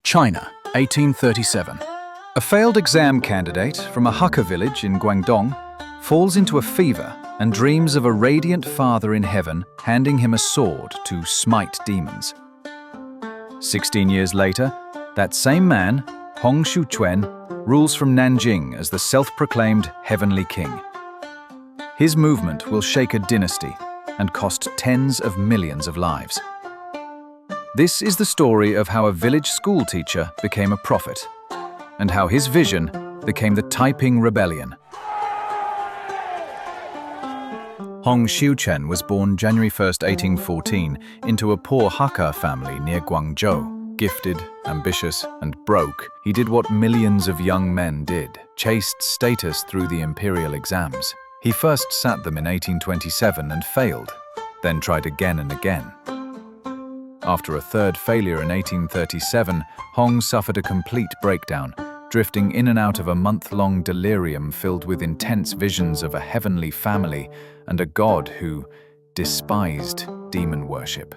China, 1837. A failed exam candidate from a Hakka village in Guangdong falls into a fever and dreams of a radiant father in heaven handing him a sword to smite demons. 16 years later, that same man, Hong Xiuquan, rules from Nanjing as the self-proclaimed Heavenly King. His movement will shake a dynasty and cost tens of millions of lives. This is the story of how a village schoolteacher became a prophet, and how his vision became the Taiping Rebellion. Hong Xiuquan was born January 1, 1814, into a poor Hakka family near Guangzhou. Gifted, ambitious, and broke, he did what millions of young men did, chased status through the imperial exams. He first sat them in 1827 and failed, then tried again and again. After a third failure in 1837, Hong suffered a complete breakdown, drifting in and out of a month-long delirium filled with intense visions of a heavenly family and a god who despised demon worship.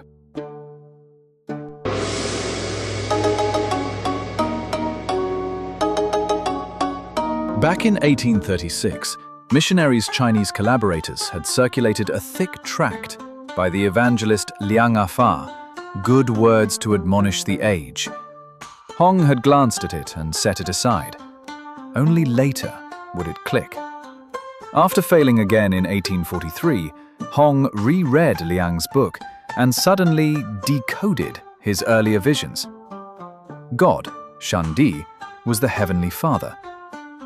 Back in 1836, missionaries' Chinese collaborators had circulated a thick tract by the evangelist Liang Afa, "Good Words to Admonish the Age." Hong had glanced at it and set it aside. Only later would it click. After failing again in 1843, Hong reread Liang's book and suddenly decoded his earlier visions. God, Shandi, was the Heavenly Father.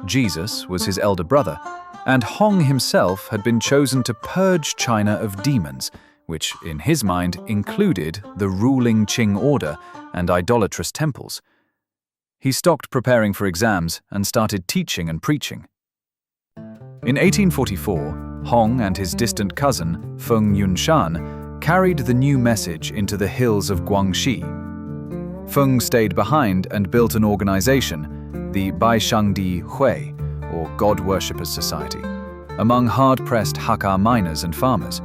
Jesus was his elder brother, and Hong himself had been chosen to purge China of demons, which, in his mind, included the ruling Qing order and idolatrous temples. He stopped preparing for exams and started teaching and preaching. In 1844, Hong and his distant cousin, Feng Yunshan, carried the new message into the hills of Guangxi. Feng stayed behind and built an organization, the Baishangdi Hui, or God Worshippers Society, among hard-pressed Hakka miners and farmers.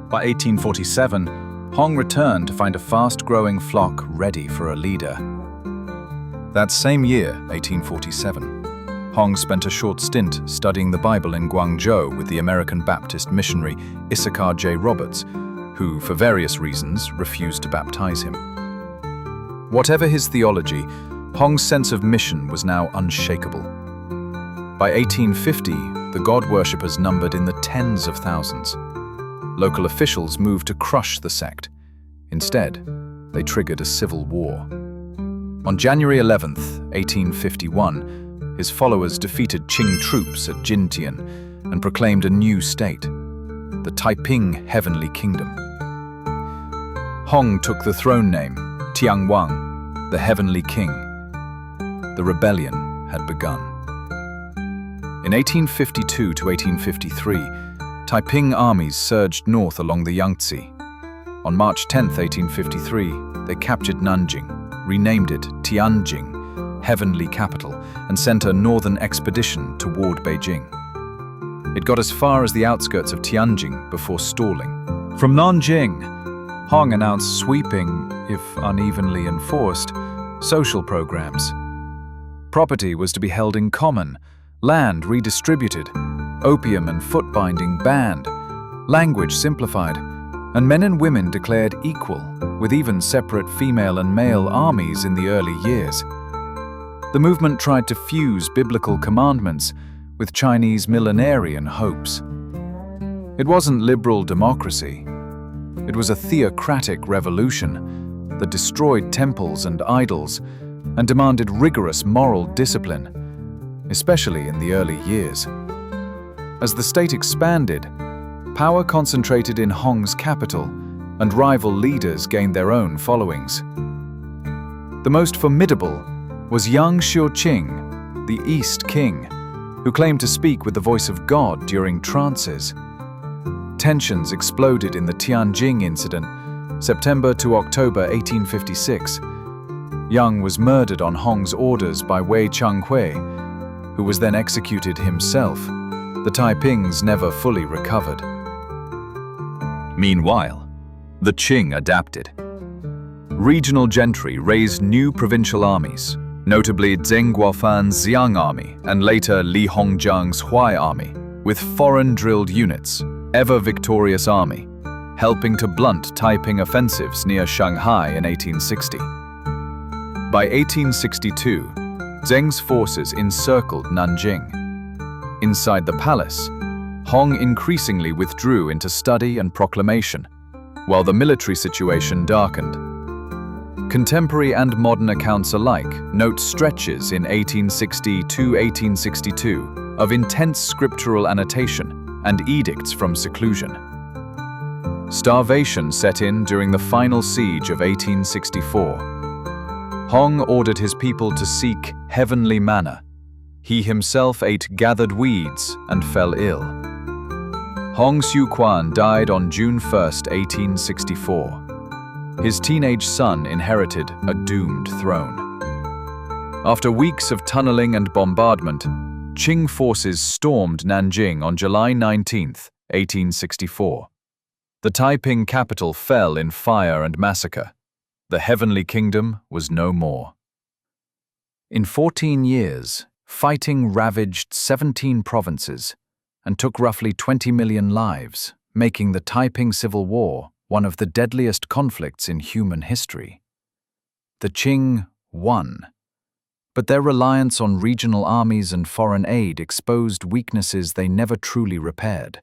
By 1847, Hong returned to find a fast-growing flock ready for a leader. That same year, 1847, Hong spent a short stint studying the Bible in Guangzhou with the American Baptist missionary Issachar J. Roberts, who, for various reasons, refused to baptize him. Whatever his theology, Hong's sense of mission was now unshakable. By 1850, the God worshippers numbered in the tens of thousands. Local officials moved to crush the sect. Instead, they triggered a civil war. On January 11, 1851, his followers defeated Qing troops at Jintian and proclaimed a new state, the Taiping Heavenly Kingdom. Hong took the throne name, Tianwang, the Heavenly King. The rebellion had begun. In 1852 to 1853, Taiping armies surged north along the Yangtze. On March 10, 1853, they captured Nanjing, renamed it Tianjing, Heavenly Capital, and sent a northern expedition toward Beijing. It got as far as the outskirts of Tianjing before stalling. From Nanjing, Hong announced sweeping, if unevenly enforced, social programs. Property was to be held in common, land redistributed, opium and foot-binding banned, language simplified, and men and women declared equal, with even separate female and male armies in the early years. The movement tried to fuse biblical commandments with Chinese millenarian hopes. It wasn't liberal democracy. It was a theocratic revolution that destroyed temples and idols and demanded rigorous moral discipline, especially in the early years. As the state expanded, power concentrated in Hong's capital, and rival leaders gained their own followings. The most formidable was young Xiuqing, the East King, who claimed to speak with the voice of God during trances. Tensions exploded in the Tianjing incident, September to October 1856. Yang was murdered on Hong's orders by Wei Changhui, who was then executed himself. The Taipings never fully recovered. Meanwhile, the Qing adapted. Regional gentry raised new provincial armies, notably Zheng Guofan's Xiang army and later Li Hongjiang's Huai army, with foreign-drilled units, ever-victorious army, helping to blunt Taiping offensives near Shanghai in 1860. By 1862, Zheng's forces encircled Nanjing. Inside the palace, Hong increasingly withdrew into study and proclamation, while the military situation darkened. Contemporary and modern accounts alike note stretches in 1860 to 1862 of intense scriptural annotation and edicts from seclusion. Starvation set in during the final siege of 1864. Hong ordered his people to seek heavenly manna. He himself ate gathered weeds and fell ill. Hong Xiuquan died on June 1, 1864. His teenage son inherited a doomed throne. After weeks of tunneling and bombardment, Qing forces stormed Nanjing on July 19, 1864. The Taiping capital fell in fire and massacre. The Heavenly Kingdom was no more. In 14 years, fighting ravaged 17 provinces and took roughly 20 million lives, making the Taiping Civil War one of the deadliest conflicts in human history. The Qing won, but their reliance on regional armies and foreign aid exposed weaknesses they never truly repaired.